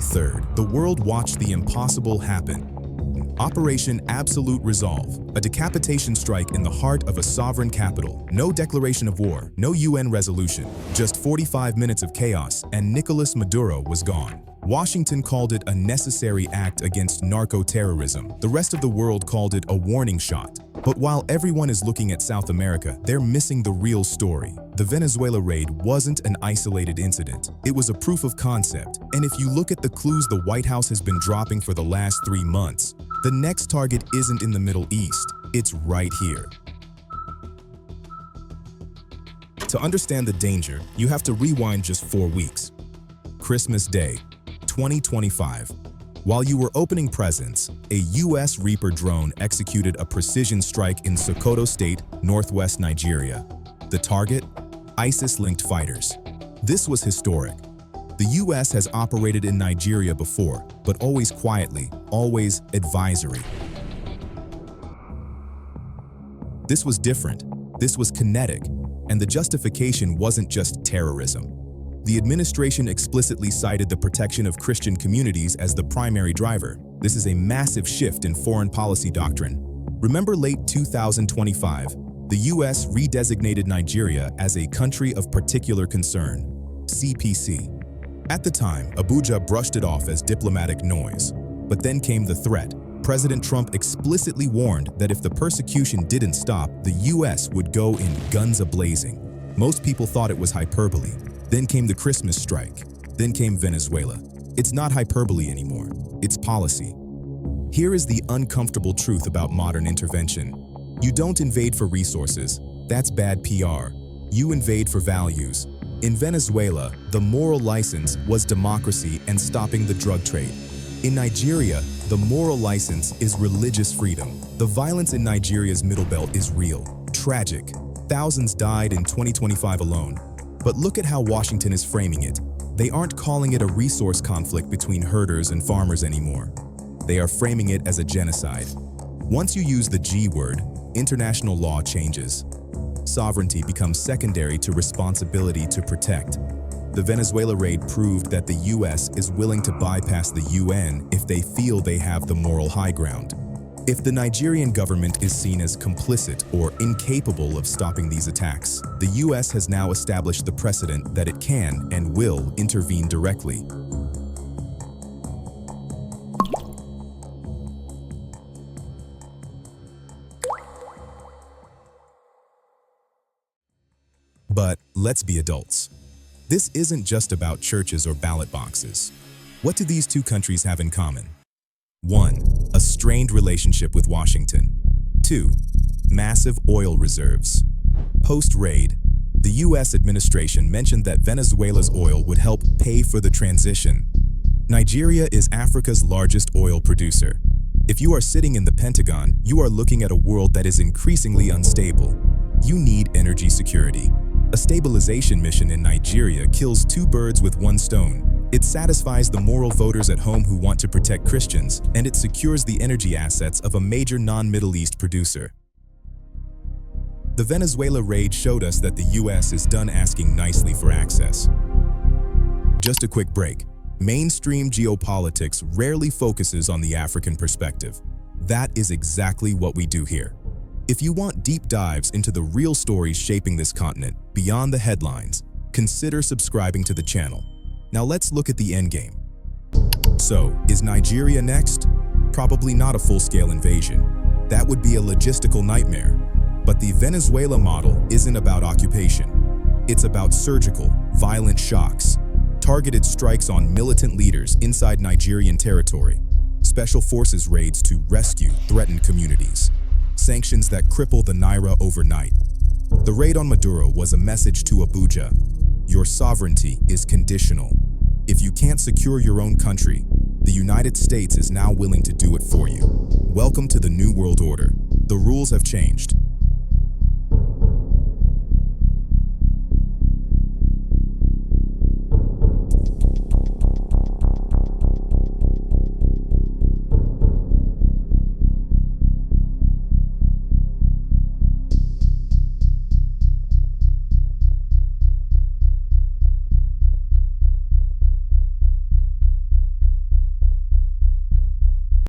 3rd, the world watched the impossible happen. Operation Absolute Resolve, a decapitation strike in the heart of a sovereign capital. No declaration of war, no UN resolution, just 45 minutes of chaos, and Nicolás Maduro was gone. Washington called it a necessary act against narco-terrorism. The rest of the world called it a warning shot. But while everyone is looking at South America, they're missing the real story. The Venezuela raid wasn't an isolated incident. It was a proof of concept. And if you look at the clues the White House has been dropping for the last 3 months, the next target isn't in the Middle East, it's right here. To understand the danger, you have to rewind just 4 weeks. Christmas Day, 2025. While you were opening presents, a US Reaper drone executed a precision strike in Sokoto State, northwest Nigeria. The target? ISIS-linked fighters. This was historic. The US has operated in Nigeria before, but always quietly, always advisory. This was different. This was kinetic, and the justification wasn't just terrorism. The administration explicitly cited the protection of Christian communities as the primary driver. This is a massive shift in foreign policy doctrine. Remember late 2025, the US redesignated Nigeria as a country of particular concern, CPC. At the time, Abuja brushed it off as diplomatic noise. But then came the threat. President Trump explicitly warned that if the persecution didn't stop, the US would go in guns a-blazing. Most people thought it was hyperbole. Then came the Christmas strike. Then came Venezuela. It's not hyperbole anymore. It's policy. Here is the uncomfortable truth about modern intervention. You don't invade for resources. That's bad PR. You invade for values. In Venezuela, the moral license was democracy and stopping the drug trade. In Nigeria, the moral license is religious freedom. The violence in Nigeria's middle belt is real, tragic. Thousands died in 2025 alone. But look at how Washington is framing it. They aren't calling it a resource conflict between herders and farmers anymore. They are framing it as a genocide. Once you use the G word, international law changes. Sovereignty becomes secondary to responsibility to protect. The Venezuela raid proved that the US is willing to bypass the UN if they feel they have the moral high ground. If the Nigerian government is seen as complicit or incapable of stopping these attacks, the US has now established the precedent that it can and will intervene directly. But let's be adults. This isn't just about churches or ballot boxes. What do these two countries have in common? 1. A strained relationship with Washington. 2. Massive oil reserves. Post-raid, the US administration mentioned that Venezuela's oil would help pay for the transition. Nigeria is Africa's largest oil producer. If you are sitting in the Pentagon, you are looking at a world that is increasingly unstable. You need energy security. A stabilization mission in Nigeria kills 2 birds with 1 stone. It satisfies the moral voters at home who want to protect Christians, and it secures the energy assets of a major non-Middle East producer. The Venezuela raid showed us that the US is done asking nicely for access. Just a quick break. Mainstream geopolitics rarely focuses on the African perspective. That is exactly what we do here. If you want deep dives into the real stories shaping this continent, beyond the headlines, consider subscribing to the channel. Now let's look at the endgame. So, is Nigeria next? Probably not a full-scale invasion. That would be a logistical nightmare. But the Venezuela model isn't about occupation. It's about surgical, violent shocks, targeted strikes on militant leaders inside Nigerian territory, special forces raids to rescue threatened communities, sanctions that cripple the Naira overnight. The raid on Maduro was a message to Abuja. Your sovereignty is conditional. If you can't secure your own country, the United States is now willing to do it for you. Welcome to the New World Order. The rules have changed.